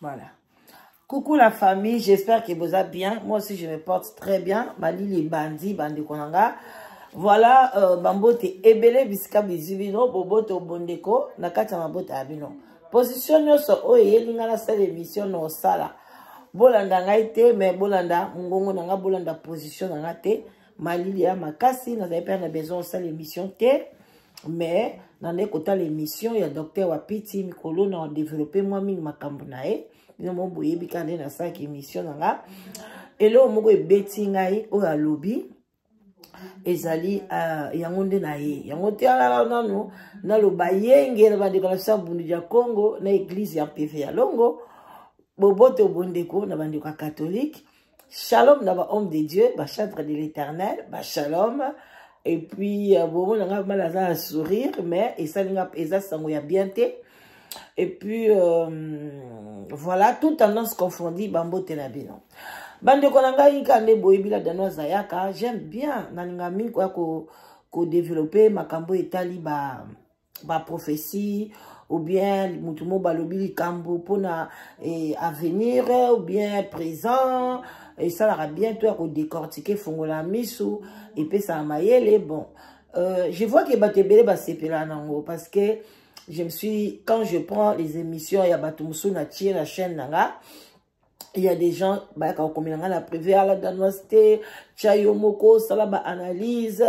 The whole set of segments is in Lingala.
Voilà. Coucou la famille, j'espère que vous allez bien. Moi aussi, je me porte très bien. Mali les bandits, bande konanga. Voilà, bambote ebele bisika bizibino, bobote obondeko, nakata mabote abino. Position nyoso oye linga na sala émission no sala. Bolanda ngai te, mais bolanda ngongo nanga bolanda position nanga te. Mali ya makasi, na zaïpa na besoin sala émission te. Mais dans les côtés l'émission, il y a docteur Wapiti Mikolo na développé moi mingi makambo na e. Bino mo boye bikande na sa émission nanga. Et là mo go beti ngai o ya lobby. Ezali yango nde na ye. Yango te ala nanu na lo bayenge na bande kola sa bundu ya Congo na église ya PV ya Longo. Bobote obondeko na bande ko catholique. Shalom na ba homme de Dieu, ba chantre de l'Éternel, ba shalom. Et puis, bon, on a mal à sourire, mais et ça y a bien été. Et puis, voilà, toute tendance confondue, bambo tenabino. Bande konanga yikande boibila dano zayaka, j'aime bien, naningami quoi ko développer makambo etali ba prophétie, ou bien mutumo balobi kambo pona avenir, ou bien présent. Et ça va bientôt à décortiquer fongola misu et puis ça maïele bon je vois que batebele ba sepela nango parce que je me suis quand je prends les émissions il y a batumsu na tie la chaîne nanga il y a des gens bah comme il la privé à la danosté chayomoko ça va analyse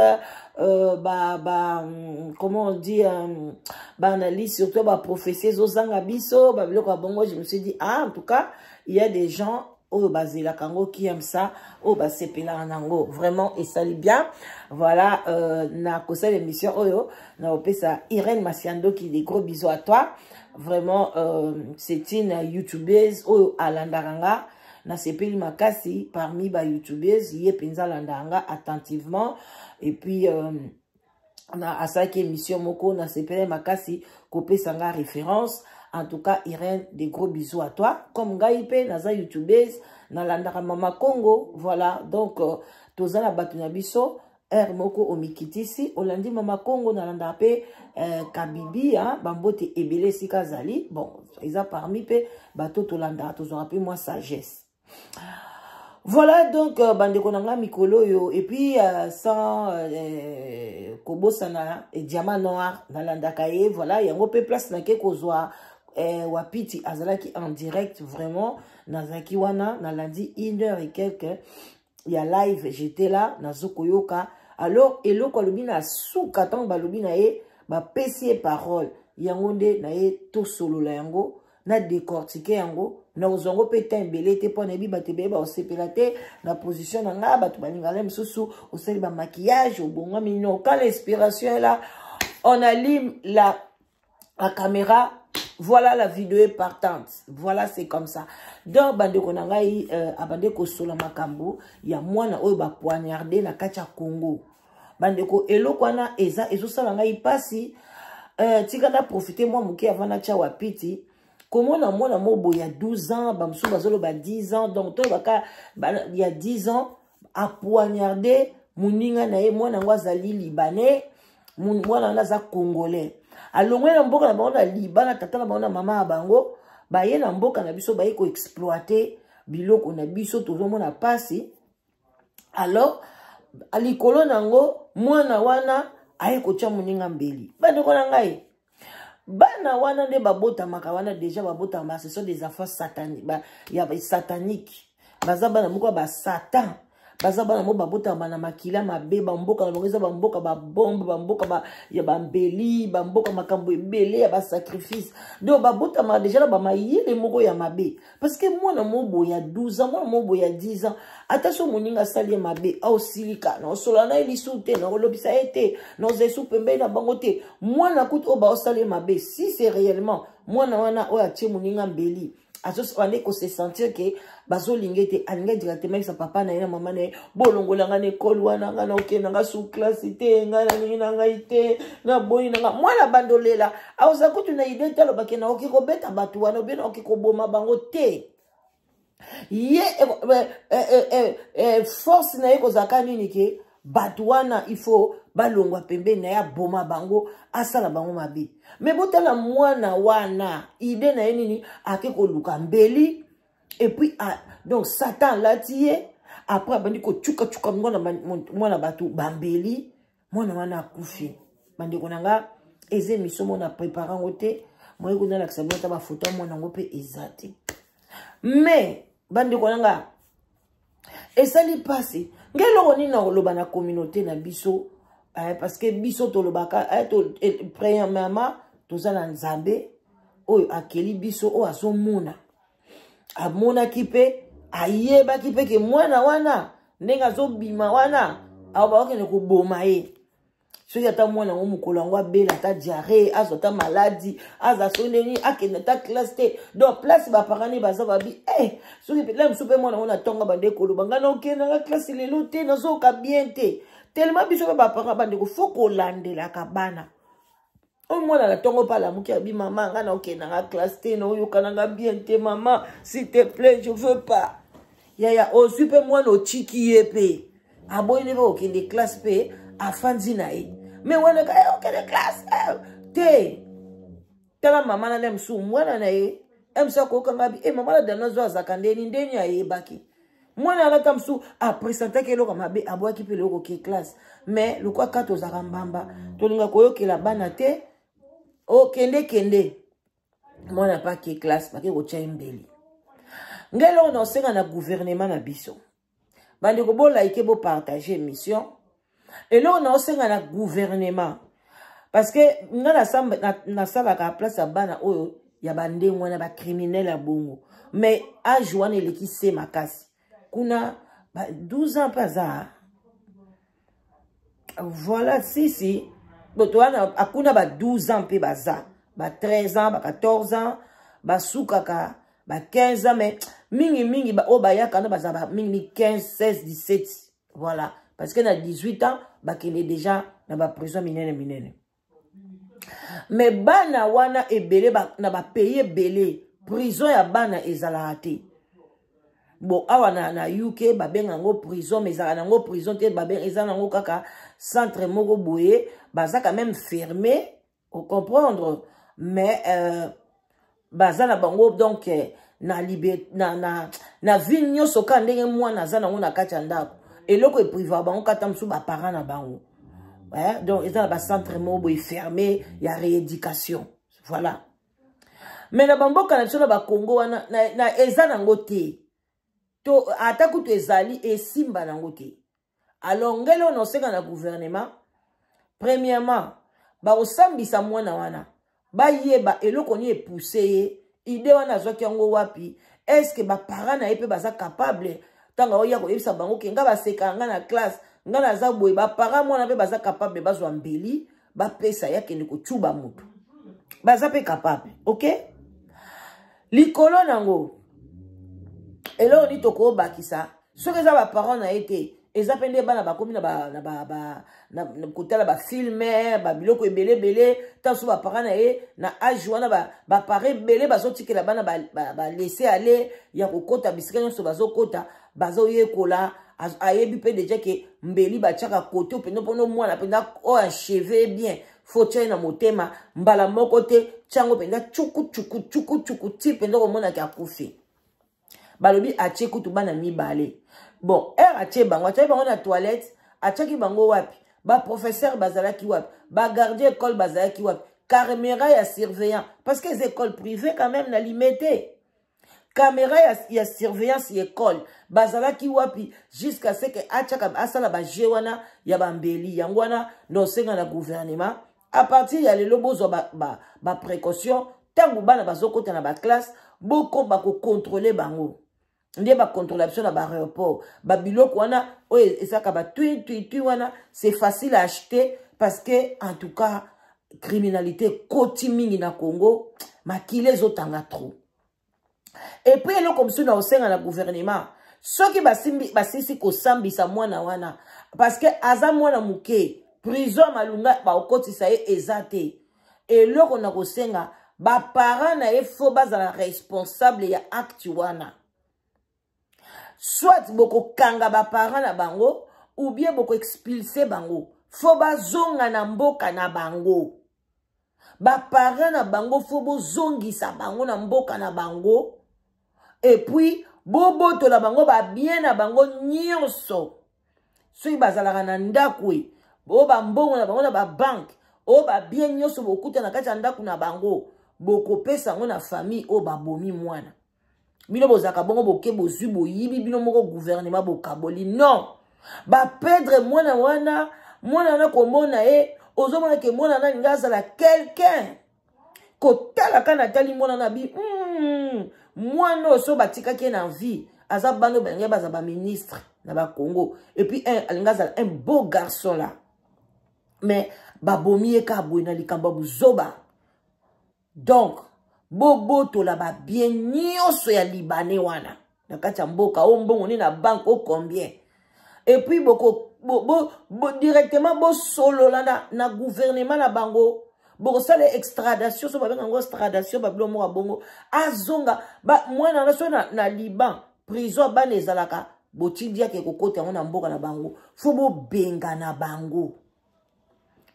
comment on dit analyse surtout prophétie zozanga biso biloko bongo je me suis dit en tout cas il y a des gens oh basé la kango qui aime ça oh bah c'est pela nango vraiment et ça lit bien voilà na kosa l'émission oh na opesa Irène Masiando qui des gros bisous à toi vraiment c'est une youtubeuse oh alandaranga na sepeli makasi parmi ba youtubeuses yé penza landaranga attentivement et puis na asaki émission moko na sepeli makasi kopesa nga référence. En tout cas, Irène, des gros bisous à toi. Comme Gaïpe, Naza YouTubeuse, Nalandara Mama Congo, voilà. Donc, Tozana Batunabiso, Moko Omikitisi, Olandi Mama Congo, Nalandape, Kabibi, Bambote Ebele Sikazali. Bon, ils ont parmi pe, Bato Tolanda, Tozorape, moi, sagesse. Voilà, donc, Bande Konanga Mikolo, yo, et puis, sans Kobo Sana, et Diamant Noir, Nalandakaye, voilà, il y a un peu place, Nake Kozwa, Wapiti Azalaki en direct vraiment Nazaki wana na lundi 1h et quelques il y a live j'étais là na Zokoyoka alors elo ko lobina suka tant ba lobina e ba pesi parole yango nde na e to solo la yango na décortiquer yango na ozongo peta mbele te pona bi batebe ba osepelate na position na nga ba to balingala msusu oseli ba maquillage obonga mino quand l'inspiration est là on allume la caméra. Voilà la vidéo est partante. Voilà, c'est comme ça. Donc, bande konangai, abande ko sola makambo, ya mwana oyo ba poignardé na kacha Congo. Bande ko elo kwana eza ezo sala ngai pasi, tika na profiter moi muki avant na cha Wapiti. Comment na mwana mobo il y a 12 ans, bamsu bazolo ba 10 ans, donc toi baka il y a 10 ans a poignardé muninga na ye mwana ngwazali libanais, mwana naza congolais. Alongwe na mboka na bango na Libana tata na bango na mama bango baye na mboka na biso baye ko exploiter biloko na biso tozomona pasi alors alikolo nango mwana wana aye ko tia muninga mbeli bande ko na ngai bana wana nde babota maka wana déjà babota ma ce sont des affaires sataniques ya satanique baza bana moko ba satan baza bana mo babota bana makila mabe bamboka na bongeza bamboka ba bombe bamboka ba ya bambeli bamboka makambo ebele ya ba sacrifice donc babota ma déjà na ba mayele moko ya mabe parce que moi na mobo ya 12 ans moi na mobo ya 10 ans attention moninga sali mabe au silika na solana ilisute na lobisa ete na zesu pembe na bangote moi na kutu o ba sali mabe si c'est réellement moi na wana o ya tie moninga mbeli asos wane ko se sentir que bazo lingete alinga directement sa papa na ina mama na bolongola nga école wana nga na okenda nga sous classe te nga na nini na nga ite na boyi na nga mwana bandolela auza kutu na idée talo bakena okiko beta batu wana bien okiko boma bango te ye force na yeko zaka nini ke batu wana il faut balongwa pembe na ya boma bango asala bango mabe. Mais botala mwana wana ide na nini ake koluka mbeli et puis donc Satan l'a tué après bandi ko chuka mwana batu bambeli mwana wana akufi bandi konanga eze misomo na préparant ote moi ko na la sabota ba photo mwana ngo pe ezate. Mais bandi konanga esali passé ngelo ni na loba na communauté na biso parce que biso to lobaka premièrement tozala nzambe oyo akeli biso o azomona amona kipe ayeba kipe ke mwana wana ndenga zobima wana awo ba okene ko boma ye soki ata mwana ngo mukolo ngo abela ata diarrhée azota maladie aza soneni akene ta classe te donc place ba parani baza babi soki peut-être msupe mwana ngo na tonga bande ko lobanga na okena na classe lelo te nazoka bien te tellement biso ba parani bande ko foko landela kabana o mwana la tongo pala muki abi maman nga na okena na classe te no yo kananga bien te maman s'il te plaît je veux pas ya o supe mwana o chiki yepe aboyi ne ba okende classe pe afandi na ye mais wana ka okende classe te tala mama na dem su mwana na ye emsa ko kanga bi mama la dana zo azakande ni ndeni aye baki mwana ala tamsu presenter ke lo kama be aboyi ki pe lo ko ke classe mais le quoi kato za mbamba to linga ko yokela bana te o kende mwana pa ke classe pa ke ko cha mbeli ngelo na senga na gouvernement na biso bandi ko bo like bo partager mission et là on a aussi un gouvernement parce que na sala ka place à bana oyo ya bande ngwana ba criminel à bongo mais a joane le qui se makasi kuna 12 ans pas ça voilà si botoana akuna ba 12 ans pe baza ba 13 ans ba 14 ans ba sukaka ba 15 ans mais mingi ba obayaka na baza ba mingi 15 16 17 voilà. Parce que dans 18 ans, il est déjà dans la prison minene. Mais bana wana ebele na ba payer belé prison ya bana ezalate. Bon awa na UK ba benga ngo prison mais ezala ngo prison te ba benga ezala ngo kaka centre moko boye baza quand même fermé au comprendre mais baza bango donc na liberté na ville nyoso ka ndenge mwana za nango na kati ya ndako. Et là, il privé, on katam sous ba parents na bango. Ouais, donc ils ont ba centre mobile fermé, il y a rééducation. Voilà. Mais la bambo kana tshona ba Congo na eza na ngote. To ataku to ezali et simba na ngote. Alors ngelo no senga na gouvernement. Premièrement, ba osambisa mwana wana. Ba yeba eloko ni epoussé, ide wana zoki yango wapi. Est-ce que ba parents na epe baza capable tanga oya ko yebisa bango ke nga baseka nga na classe nga na za boye ba para mwana pe baza capable bazwa mbeli ba pesa yake ni ko chuba mutu baza pe capable OK likolo nango elo ni toko bakisa soki za ba parents na été eza pende bana bakomi na kotala ba filmer ba biloko ebele tanso ba parents na ye na âge wana ba pare belé bazotikela bana ba laisser aller ya kokota bisika nyonso bazokota bazo yekola ayebi pe déjà que mbeli bachaka koto pendo pono mwana penda o achevé bien faut tient na motema mbala moko te chango penda chuku ti pendo ko mona ka kufi balobi atie kutu bana mibale bon atie bango na toilette atie bango wapi ba professeur bazalaki wapi ba gardien école bazalaki wapi caméra ya surveillant parce que les écoles privées quand même na limité caméra ya surveillance école bazala ki wapi jusqu'à ce que achaka asala ba jewana ya bambeli yangwana no senga na gouvernement à partir ya lelo bozo ba précaution tangu bana bazokota na ba classe boko ba ko contrôler bango ndie ba contrôlation na ba aéroport ba biloko wana o esaka ba tui wana c'est facile à acheter parce que en tout cas criminalité koti mingi na Congo makile zotanga trop. Et puis, il comme ça, on sait dans le gouvernement. Ceux qui basisi ko sambisa mwana wana. Parce que, aza mwana muke, prison malunga, ba okoti sa ye ezate. Et là, on a kosenga, ba parents na ye fo bazala responsable ya acte wana. Soit boko kanga ba parents na bango, ou bien boko expulser bango. fo bazonga na mboka na bango. Ba parents na bango fo bozongisa bango na mboka na bango. Et puis boboto la bango ba bien na bango nyonso. Soki bazalaka na ndako e, bo ba mbongo na bango na ba bank, o ba bien nyonso bokuta na kati ya ndako na bango, bokopesa ngo na famille o ba bomi mwana. Bino bozaka bongo boke bozwi boyibi bino moko gouvernement bokaboli. Non. Ba perdre mwana wana komona e, ozomona ke mwana na ngazala quelqu'un. Kotala kana tali mwana na bi, mwana oso batika ke na vie, aza bano benga baza ba ministre na ba Congo. Et puis alingazala un beau garçon là. Mais babomi eka boina likamba buzoba. Donc bobo to la ba bien nyonso ya Libanais wana. Na kati ya mboka o mbongo ni na banque o combien. Et puis directement bo solo là na gouvernement na bango. Boko sale extradation so ba benga ngo extradation ba blo mo bongo. Azonga ba mwana na so na Liban prison ba nezalaka botindia ke kokota ngo na mboka na bango. Fo bo benga na bango.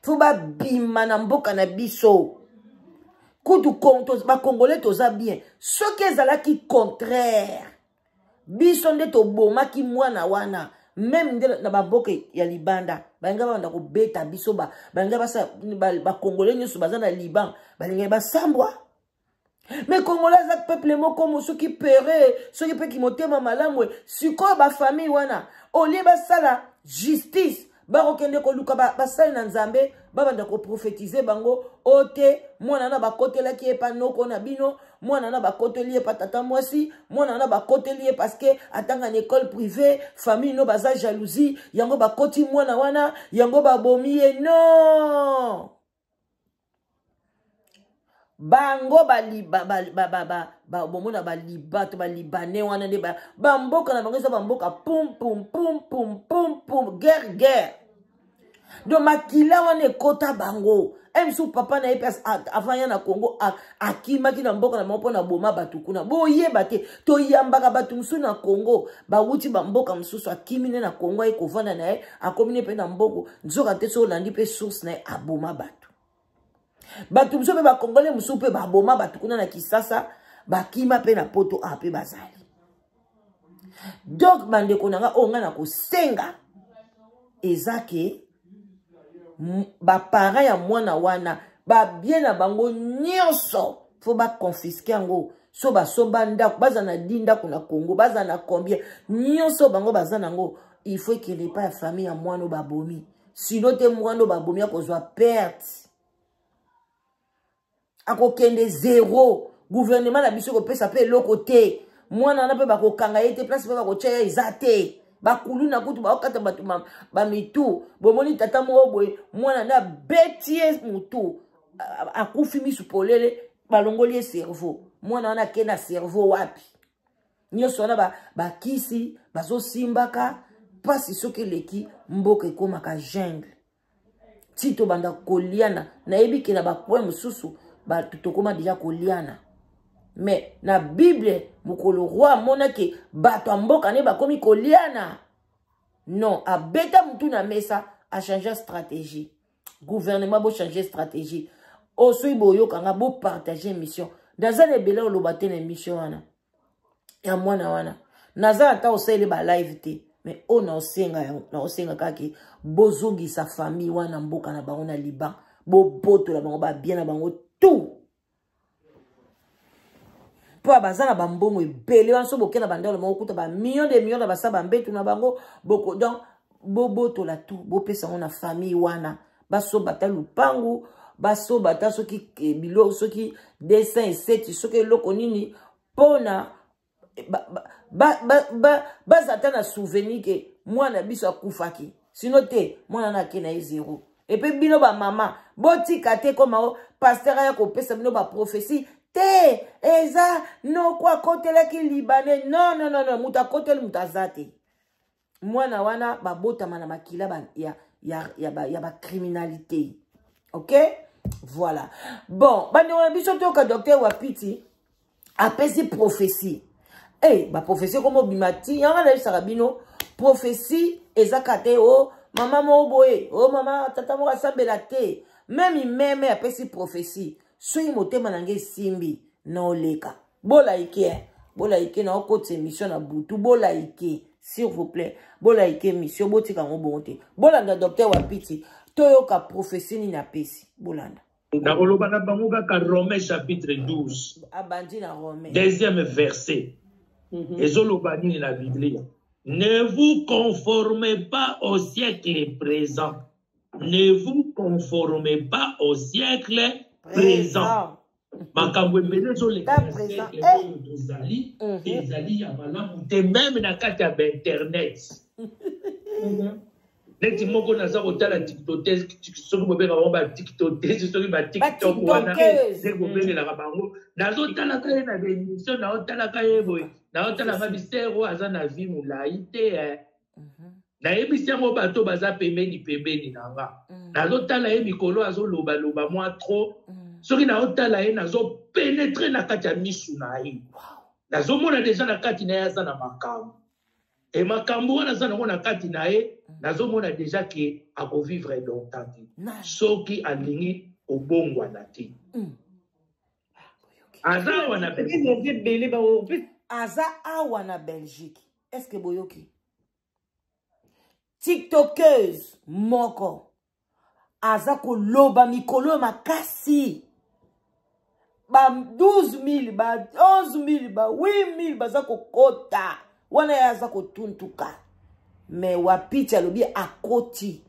Fo ba bima na mboka na biso. Kutu kontos ba congolais toza bien. Ce que zalaki contraire. Biso nde to boma ki mwana wana. Même na ba boke ya Libanda. Banga banda ko beta biso ba. Banga basa ba congolais nyoso baza na Liban. Balinga ba sambwa. Mais congolais za peuple moko mo soki pere, soki pe ki motema malamu, siko ba famille wana. Olie ba sala justice. Barokende ko luka ba sala na Nzambe. Babanda ko prophétiser bango ote mwana na bakotela ki epa noko na bino mwana na bakoteli epa tata mwasi mwana na bakoteli e parce que atanga na école privée famille no baza jalousie yango bakoti mwana wana yango babomi e non bango bomona balibato balibane wana nde bamboka na bango eza bamboka pum pum pum pum pum pum guerre. Donc makila wane kota bango. Emsu papa na epes avant ya na Congo akima ki na mboka na mpo na boma batukuna. Bo yeba te to yambaka batu msu na Congo. Ba wuti ba mboka msusu akimine na Congo e kovanda na e akomine pe na mboko. Nzoka te so landi pe source na e aboma batu. Batu msu pe ba Congolais msu pe ba boma batukuna na Kisasa bakima pe na poto ape bazali. Donc bandeko nanga onga na kosenga ezake ba para ya mwana wana ba bien na bango nyonso fo ba confisquer ngo so ba somba ndako baza na dinda kuna Congo baza na combien nyonso bango baza nango il faut que les pas famille ya mwana ba bomi sinon te mwana ba bomi akozwa perte akokende zéro gouvernement na biso ko pesa pe lokote mwana na pe ba kokanga yete place pe ba ko tshaya izate bakulu na kutu ba okata batu ba mitu bomoni tata mo boy mwana na betie mutu akufi misu polele balongoli cerveau mwana na kena cerveau wapi nyoso na ba kisi bazo simbaka pasi soki leki mboka ekomaka jungle tito banda koliana na yebi ke na ba point mususu ba tutokoma déjà koliana. Mais na Bible mukolo roi monake bato mboka ne bakomi koliana. Non, a beta mutu na mesa a changer stratégie. Gouvernement bo changer stratégie. Osoi boyo kanga bo partager mission. Daza le bela olobate na mission wana. Ya mwana wana. Naza ata osele ba live te. Mais ona osenga kaki bozongi sa famille wana mboka na bango na Liban. Bo boto la bango ba bien na bango tout. Po abazana bambongo ebele wanso bokena bandalo mo kuta ba millions de millions na basaba mbetu na bango boko donc bobo to la tout bo pesa na famille wana baso bata lupangu baso bata soki bilo soki dessin et set soki loko nini pona bazata na souvenir ke mwana biso akufaki sinon te mwana na kena zéro et puis bino ba mama botika te koma pasteur ya ko pesa bino ba prophétie te eza no kwa kotela ki Libanais non muta kotela mutazate mwana wana babota mana makila ya ba criminalité. OK, voilà. Bon bandi on biso to ka docteur Wapiti apesi prophétie ba prophétie comme bimati yanga na sarabino prophétie ezakate o maman mo boye oh maman tata mo asambela te même apesi prophétie soki motema nange simbi na oleka bolaike na okoti émission na butu bolaike s'il vous plaît bolaike émission botika ngo bonte bolanda docteur Wapiti toyoka prophétie ni na pesi bolanda na koloba na bango kaka Romains chapitre 12 abandi na Romains deuxième verset ezoloba nini na Biblia. Ne vous conformez pas au siècle présent. Ne vous conformez pas au siècle présent. Makambo ebele ezoleka na siècle oyo tozali ezali ya malamu te même na kati ya internet. Neti moko naza kotala TikTok soki bobenga bango ba TikTok soki ba TikTok wana ndenge bobengelaka bango nazotalaka ye na bénédiction naotalaka ye boye naotalaka bisero aza na vie molai te nayebisi yango bato baza pembeni na nga nazotala ye mikolo azolobaloba mwa trop soki naotala ye nazopénétre na kati ya misu na ye nazomona deja na kati na ye aza na makambo e makambo wana aza nango na kati na ye nazomona deja ke akovivre longtemps te soki alingi obongwana te aza awa na Belgique. Aza awa na Belgique. Est-ce que boyoki? TikTokeuse moko. Aza koloba mikolo makasi. Ba 12,000, ba 11,000, ba 8,000 baza kokota. Wana ya aza kotuntuka. Me Wapiti alobi akoti.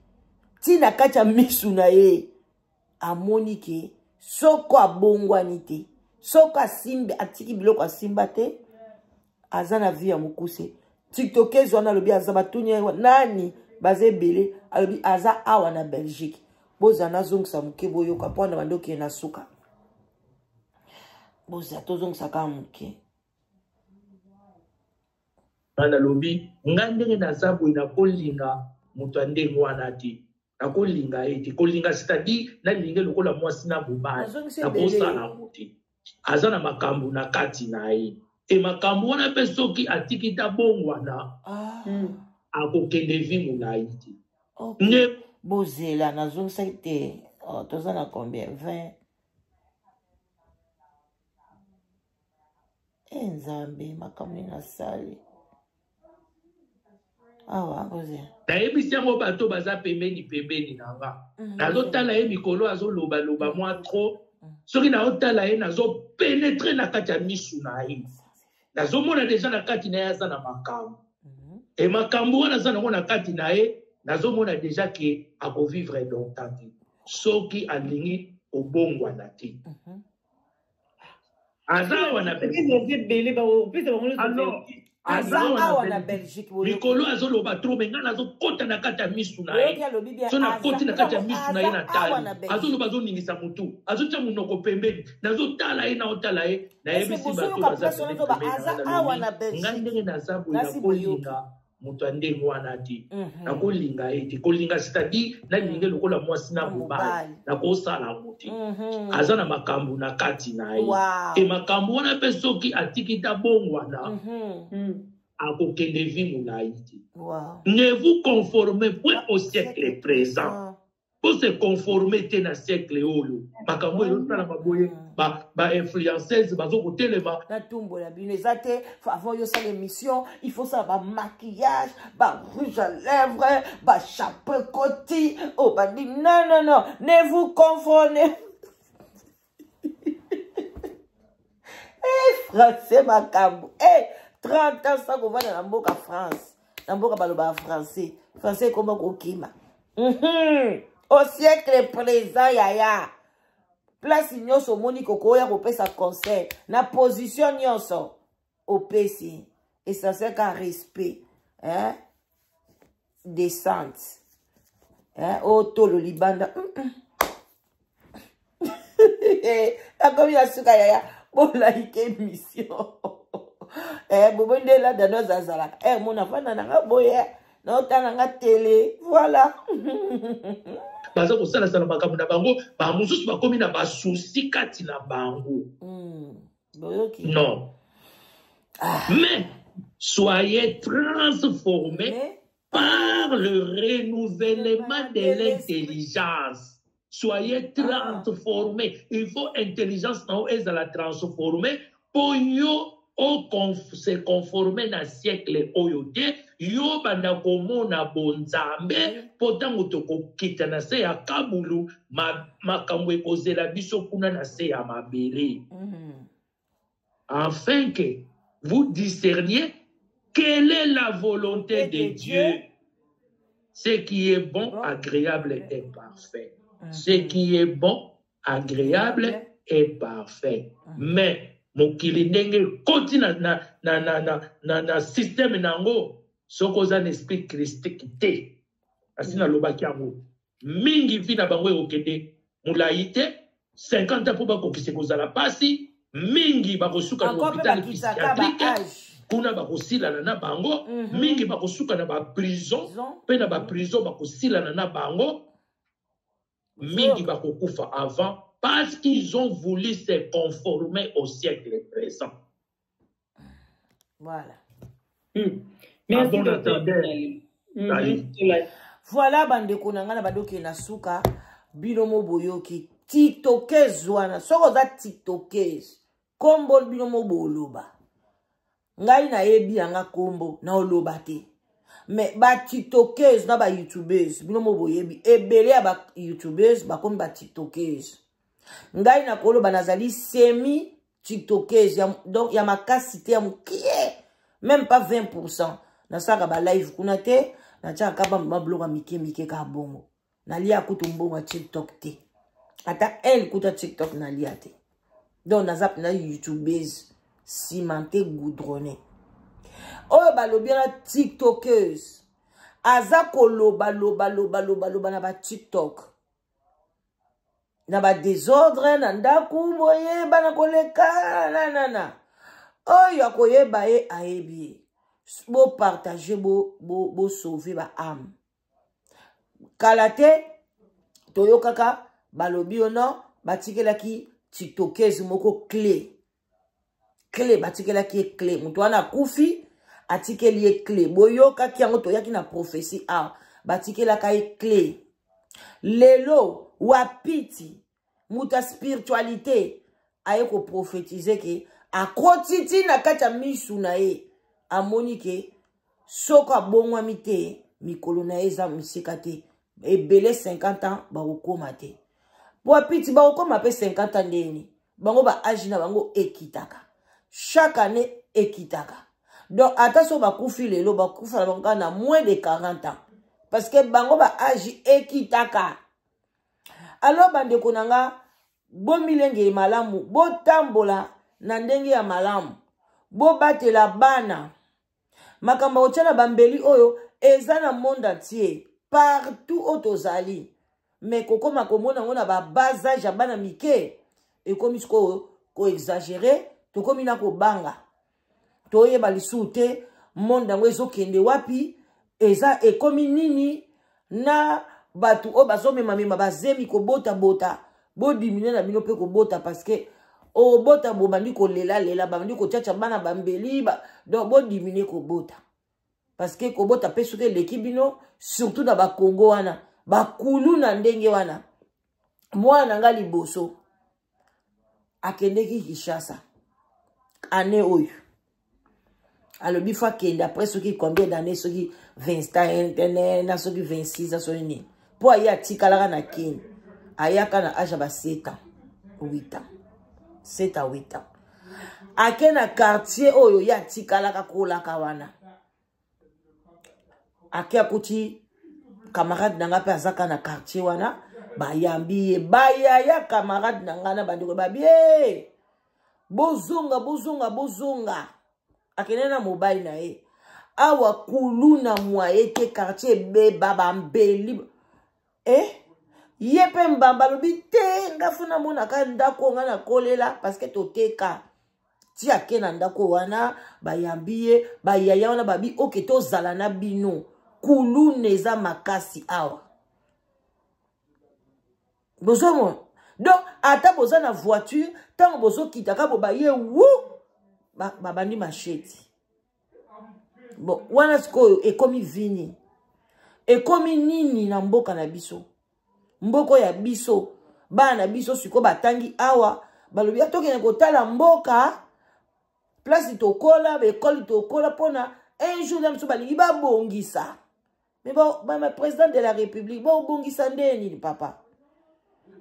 Tina kacha misu na ye. Amoni ke soko abongwani te. Soko asimbe atiki biloko asimba te. Aza na vie ya mukuse. TikTokers wana alobi aza batunye nani baze ebele alobi aza awa na Belgique. Boza na zongisa muke boyoka pona bandoki na suka. Boza to zongisa ka muke. Ana lobi ngandenge na zabu ina kolinga mutu andenge wana ti. Na kolinga eti kolinga c'est-à-dire na linge lokola mwasi na mobali. Na kosala muti. Aza na makambo na kati na ye. E makambo wana pe soki atiki ta bongwana akokende vi molai te. Ne bozela na zongisa te toza na combien 20 Nzambe makambo na sali awa bozela nayebisi yango bato baza pembeni na nga nazotala ye mikolo azoloba mwa trop soki naotala ye nazopénétre na kati ya misu na ye nazomona deja na kati na ye aza na makambo e makambo wana aza nango na kati na ye nazomona deja ke akovivre longtemps te soki alingi obongwana te aza awa na Belgique mikolo azoloba trop me nga nazokota na kati ya misu na ye so nakoti na kati ya misu na ye na tali azoloba azoningisa mutu azotia munoko pembeni nazotala ye naotala ye nayebisi bato baza nga ndenge naza boye nakolinga mutu andenge wana te nakolinga ye te kolinga c'est-à-dire nalinge lokola mwasi na mobali nakosala ngo te aza na makambo na kati na ye e makambo wana mpe soki atiki ta bongwana akokende vi molai te. Ne vous conformez point au siècle présent. Pour se conformer te na siècle oyo makambo ezotala maboye ba influenceuse bazokotelema na tumbo la bino ezate avant yo sala émission il faut ça ba maquillage ba rouge à lèvres ba chapeau coty oh ba dit non ne vous conformez français makambo 30 ans ça qu'on va dans la mboka France na mboka baloba français comment kokima au siècle présent yaya place nyonso moni koko ya kopesa conseil na position nyonso opesi et ça c'est qu'un respect décente auto le libanda akomi na suka yaya bolaike émission bobonde la dano zazalaka mona fana nanga boye na otana nga télé voilà baza kosalasala makambo na bango bamosusu bakomi na basusi kati na bango non mais soyez transformés par le renouvellement de l'intelligence. Soyez transformés. Il faut intelligence dans la transformer pour se conformer dans le siècle oyote. Yo banda komona bonzambe potango toko kita na se ya kabulu makamwe kozela biso kuna na se ya mabele. Afin que vous discerniez quelle est la volonté de Dieu, ce qui est bon, agréable et parfait. Ce qui est bon, agréable et parfait. Mais mokili ndenge koti na système nango sokoza un esprit christique te. Asina lobaki yango. Mingi vi na bango okende mulaite 50 ans pour bakokise kozala pasi. Mingi bakosuka na hôpital psychiatrique kuna bakosilana na bango. Mingi bakosuka na ba prison pe na ba prison bakosilana na bango. Mingi bakokufa avant parce qu'ils ont voulu se conformer au siècle présent. Voilà. Merci voilà bandeko na ngana badoki na suka binomo boyoki tiktokez wana soko za tiktokez kombo binomo boloba ngai na yebi anga kombo na oloba te mais ba tiktokez na ba youtubers binomo boyebi ebele ya ba youtubers ba komba tiktokez ngai na koloba nazali semi tiktokez donc ya makasi te ya mukie même pas 20%. Na saka ba live kuna te na chaka ba mabloga mike ka bongo na lia kutu mbongo TikTok te ata elle kuta TikTok na lia te donc na zap na youtubers cimenté goudronné oyo balobi na tiktokeuse aza koloba loba na ba TikTok na ba désordre na ndaku boye bana koleka na oyo akoyeba ye ayebi bo partager bo sauver ba âme kala te toyo kaka balobi ono batikelaki tiktokezi moko clé batikelaki clé mutu wana kufi atikeli ye clé boyoka ki yango toyaki na prophétie batikelaka ye clé lelo wapiti muta spiritualité aye ko prophétiser ke akotiti na kati ya misu na ye amoni ke soko abongwami te mikolo na ye eza misika te ebele 50 ans bakokoma te po apiti bakokoma pe 50 ans ndeni bango ba age na bango ekitaka chaque année ekitaka donc ata so bakufi lelo bakufa na bango na moins de 40 ans parce que bango ba age ekitaka. Alors bandeko nanga bo milenge malamu bo tambola na ndenge ya malamu bo batela bana makamba otiana bambeli oyo eza na monde entier partout otozali mais kokoma komona ngona ba basage ya bana mike ekomi ko exagérer tokomi na kobanga toyeba lisu te monde yango ezokende wapi eza ekomi nini na batu o bazomema bazemi kobota bo diminuer na bino pe kobota parce que o bota bo bandi ko lela bandi ko tchacha bana bambeli donc bo diminuer ko bota parce que ko bota pe soke lekibino surtout na ba Congo wana ba kulu na ndenge wana mwana nga liboso akendeki Kinshasa année oyo alobi fa kende après soki combien d'années soki 20 ans na soki 26 ans soki ni po aya tikalaka na kende ayaka na âge ba 7 ans 8 ans 7 à 8 ans. Ake na quartier oyo ya tikalaka kolaka wana. Ake akuti camarade nanga pe azaka na quartier wana bayambi bayaya camarade nanga na bandiko babie bozonga akene na mobile na ye awa kuluna moyete quartier beba bambeli yepe mbamba lobi te ngafuna mona ka ndako nga na kolela parce que toteka ti akena ndako wana bayambiye bayaya wana babi oke tozala na bino kuluna eza makasi awa bozomo donc ata boza na voiture tango bozo kitaka bo baye wu babandi machete bon wana sikoyo ekomi vini ekomi nini na mboka na biso mboko ya biso bana na biso siko batangi awa balobi atokene kotala mboka place tokola bekoli tokola pona un jour na biso balingi babongisa mais ba président de la république bongisa ndeni papa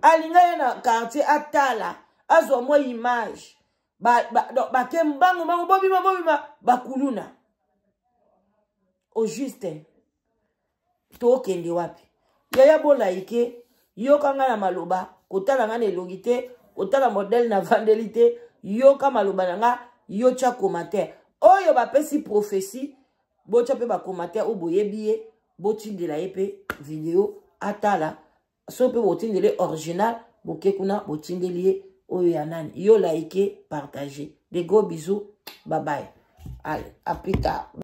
alinga ya na quartier atala azwa mwa image bake mbango bobima bakuluna au juste tokende wapi yaya bolaike yoka nga na maloba kotala nga na elongi te kotala modèle na vandeli te yoka maloba na nga yocha commentaire oyo bapesi prophétie bocha pe ba commentaire o boyebi ye botindela ye pe vidéo atala so pe botindele original boke kuna botindeli ye oyo ya nani yo like partager des gros bisous bye bye allez à plus tard.